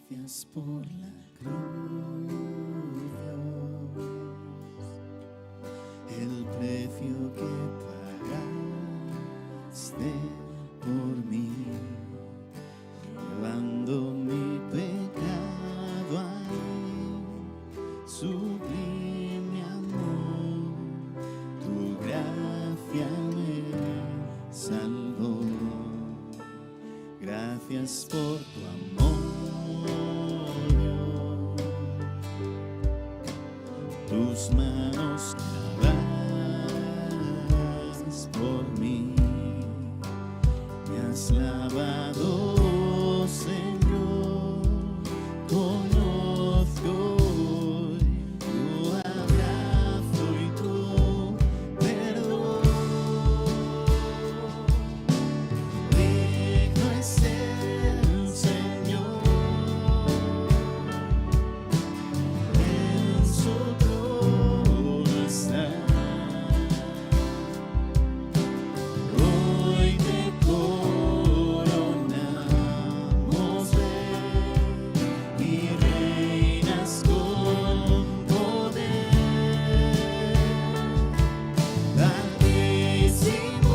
Gracias por la cruz, Dios, el precio que pagaste por mí, llevando mi pecado ahí, sublime amor, tu gracia me salvó. Gracias por tu amor, tus manos clavadas por mí, me has lavado, Señor, conozco hoy tu abrazo y tu perdón. Digno es el Señor, en su trono está. Hoy te coronamos, Rey, y reinas con poder. Altísimo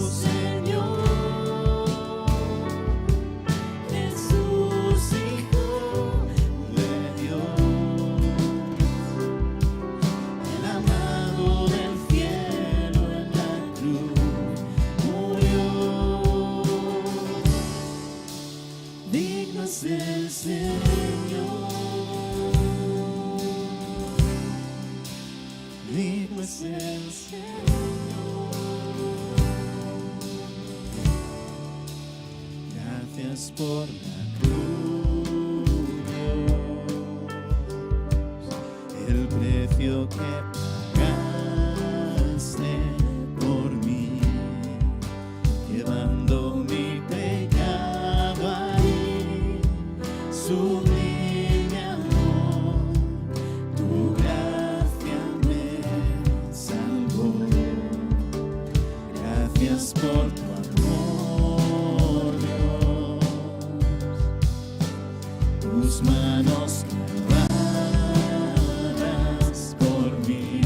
Señor, Jesús, Hijo de Dios, el amado del cielo en la cruz murió. Digno es el Señor, digno es el Señor. Gracias por la cruz, Dios, el precio que pagaste por mí, llevando mi pecado ahí, sublime amor, tu gracia me salvó. Gracias por tu amor, Dios, tus manos clavadas por mí,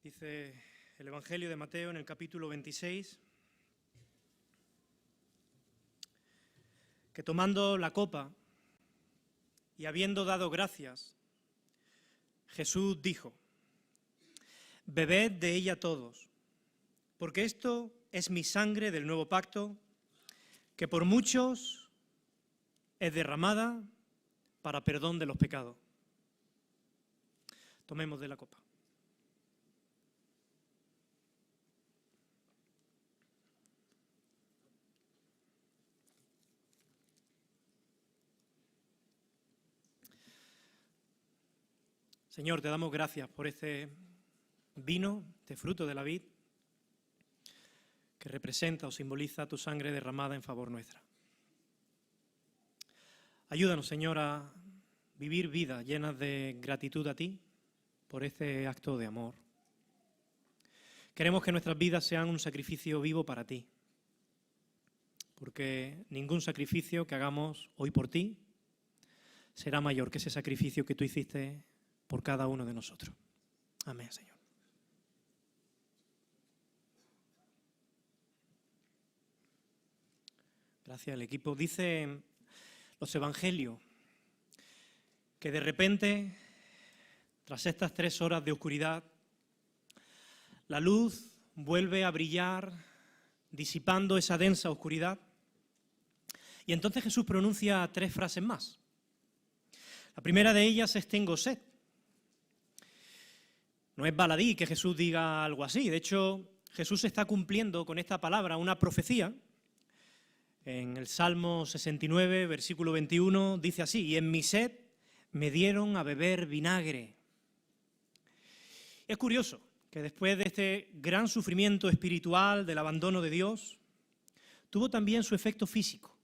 Dice el Evangelio de Mateo en el capítulo 26, que tomando la copa y habiendo dado gracias, Jesús dijo: bebed de ella todos, porque esto es mi sangre del nuevo pacto, que por muchos es derramada para perdón de los pecados. Tomemos de la copa. Señor, te damos gracias por este vino, este fruto de la vid, que representa o simboliza tu sangre derramada en favor nuestra. Ayúdanos, Señor, a vivir vidas llenas de gratitud a ti por este acto de amor. Queremos que nuestras vidas sean un sacrificio vivo para ti, porque ningún sacrificio que hagamos hoy por ti será mayor que ese sacrificio que tú hiciste por cada uno de nosotros. Amén, Señor. Gracias al equipo. Dice los evangelios que de repente, tras estas 3 horas de oscuridad, la luz vuelve a brillar, disipando esa densa oscuridad. Y entonces Jesús pronuncia 3 frases más. La primera de ellas es: tengo sed. No es baladí que Jesús diga algo así. De hecho, Jesús está cumpliendo con esta palabra una profecía. En el Salmo 69, versículo 21, dice así: y en mi sed me dieron a beber vinagre. Es curioso que después de este gran sufrimiento espiritual del abandono de Dios, tuvo también su efecto físico.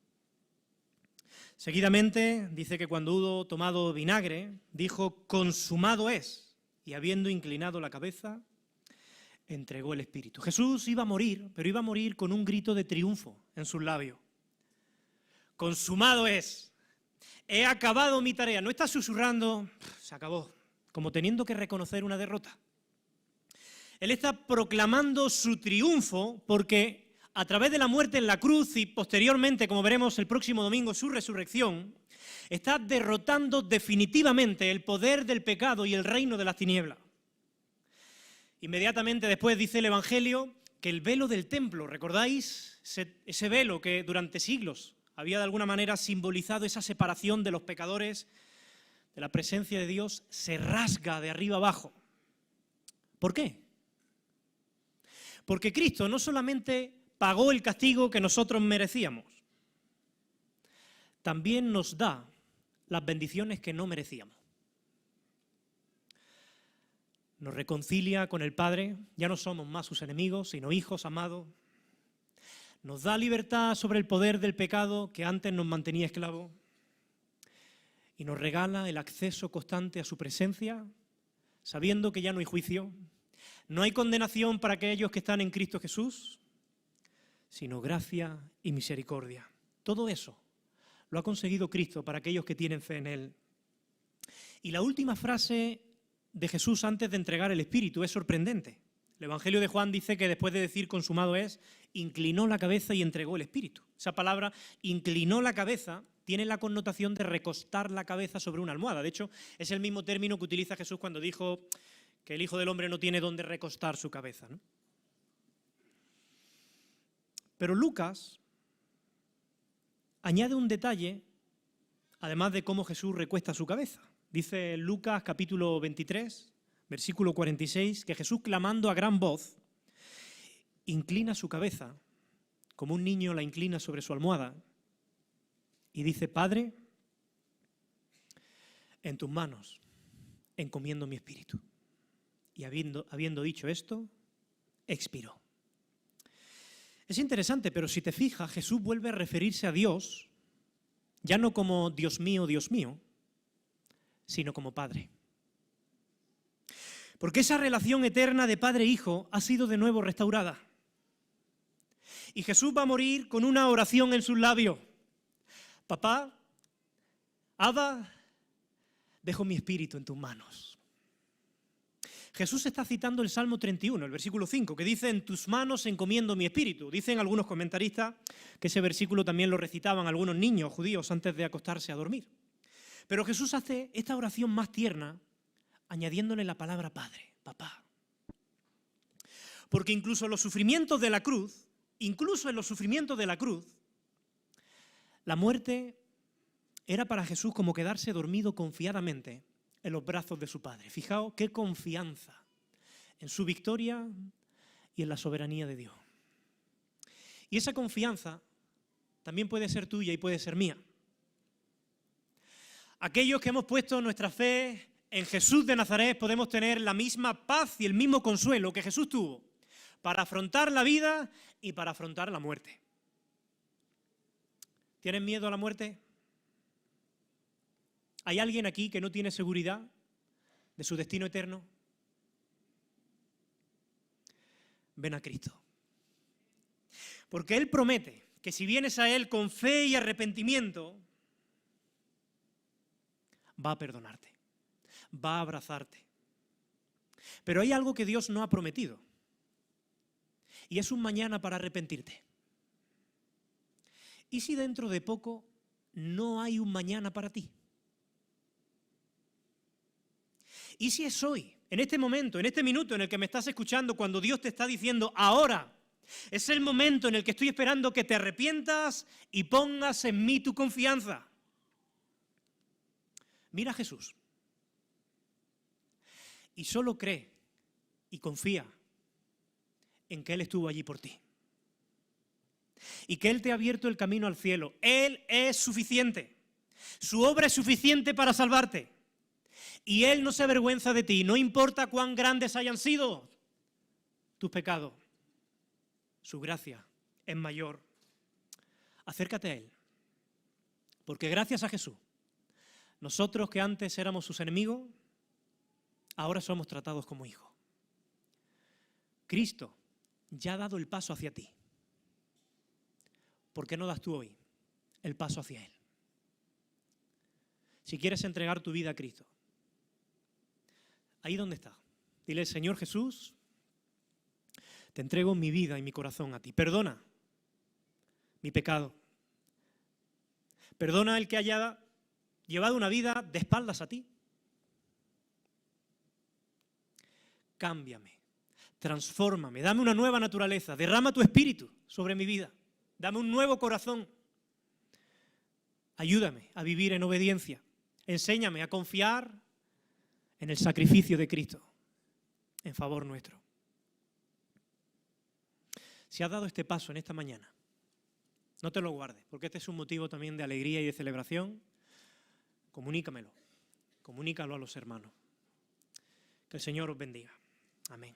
Seguidamente dice que cuando hubo tomado vinagre, dijo: consumado es. Y habiendo inclinado la cabeza, entregó el espíritu. Jesús iba a morir, pero iba a morir con un grito de triunfo en sus labios. Consumado es. He acabado mi tarea. No está susurrando, se acabó, como teniendo que reconocer una derrota. Él está proclamando su triunfo porque a través de la muerte en la cruz y posteriormente, como veremos el próximo domingo, su resurrección, está derrotando definitivamente el poder del pecado y el reino de las tinieblas. Inmediatamente después dice el Evangelio que el velo del templo, ¿recordáis? Ese velo que durante siglos había de alguna manera simbolizado esa separación de los pecadores de la presencia de Dios, se rasga de arriba abajo. ¿Por qué? Porque Cristo no solamente pagó el castigo que nosotros merecíamos, también nos da las bendiciones que no merecíamos. Nos reconcilia con el Padre, ya no somos más sus enemigos, sino hijos amados. Nos da libertad sobre el poder del pecado que antes nos mantenía esclavos. Y nos regala el acceso constante a su presencia, sabiendo que ya no hay juicio, no hay condenación para aquellos que están en Cristo Jesús, sino gracia y misericordia. Todo eso lo ha conseguido Cristo para aquellos que tienen fe en Él. Y la última frase de Jesús antes de entregar el Espíritu es sorprendente. El Evangelio de Juan dice que después de decir consumado es, inclinó la cabeza y entregó el Espíritu. Esa palabra, inclinó la cabeza, tiene la connotación de recostar la cabeza sobre una almohada. De hecho, es el mismo término que utiliza Jesús cuando dijo que el Hijo del Hombre no tiene dónde recostar su cabeza, ¿no? Pero Lucas añade un detalle, además de cómo Jesús recuesta su cabeza. Dice Lucas capítulo 23, versículo 46, que Jesús, clamando a gran voz, inclina su cabeza, como un niño la inclina sobre su almohada, y dice: Padre, en tus manos encomiendo mi espíritu. Y habiendo dicho esto, expiró. Es interesante, pero si te fijas, Jesús vuelve a referirse a Dios, ya no como Dios mío, sino como Padre. Porque esa relación eterna de padre e hijo ha sido de nuevo restaurada. Y Jesús va a morir con una oración en sus labios: Papá, Abba, dejo mi espíritu en tus manos. Jesús está citando el Salmo 31, el versículo 5, que dice: en tus manos encomiendo mi espíritu. Dicen algunos comentaristas que ese versículo también lo recitaban algunos niños judíos antes de acostarse a dormir. Pero Jesús hace esta oración más tierna añadiéndole la palabra Padre, papá. Porque incluso en los sufrimientos de la cruz, la muerte era para Jesús como quedarse dormido confiadamente en los brazos de su Padre. Fijaos qué confianza en su victoria y en la soberanía de Dios. Y esa confianza también puede ser tuya y puede ser mía. Aquellos que hemos puesto nuestra fe en Jesús de Nazaret podemos tener la misma paz y el mismo consuelo que Jesús tuvo para afrontar la vida y para afrontar la muerte. ¿Tienes miedo a la muerte? ¿Hay alguien aquí que no tiene seguridad de su destino eterno? Ven a Cristo. Porque Él promete que si vienes a Él con fe y arrepentimiento, va a perdonarte, va a abrazarte. Pero hay algo que Dios no ha prometido. Y es un mañana para arrepentirte. ¿Y si dentro de poco no hay un mañana para ti? ¿Y si es hoy, en este momento, en este minuto en el que me estás escuchando, cuando Dios te está diciendo ahora, es el momento en el que estoy esperando que te arrepientas y pongas en mí tu confianza? Mira a Jesús y solo cree y confía en que Él estuvo allí por ti y que Él te ha abierto el camino al cielo. Él es suficiente, su obra es suficiente para salvarte y Él no se avergüenza de ti, no importa cuán grandes hayan sido tus pecados, su gracia es mayor. Acércate a Él, porque gracias a Jesús, nosotros que antes éramos sus enemigos, ahora somos tratados como hijos. Cristo ya ha dado el paso hacia ti. ¿Por qué no das tú hoy el paso hacia Él? Si quieres entregar tu vida a Cristo, ahí donde está, dile: Señor Jesús, te entrego mi vida y mi corazón a ti. Perdona mi pecado. Perdona el que haya llevado una vida de espaldas a ti. Cámbiame, transfórmame, dame una nueva naturaleza, derrama tu espíritu sobre mi vida, dame un nuevo corazón. Ayúdame a vivir en obediencia, enséñame a confiar en el sacrificio de Cristo en favor nuestro. Si has dado este paso en esta mañana, no te lo guardes, porque este es un motivo también de alegría y de celebración. Comunícamelo, comunícalo a los hermanos. Que el Señor os bendiga. Amén.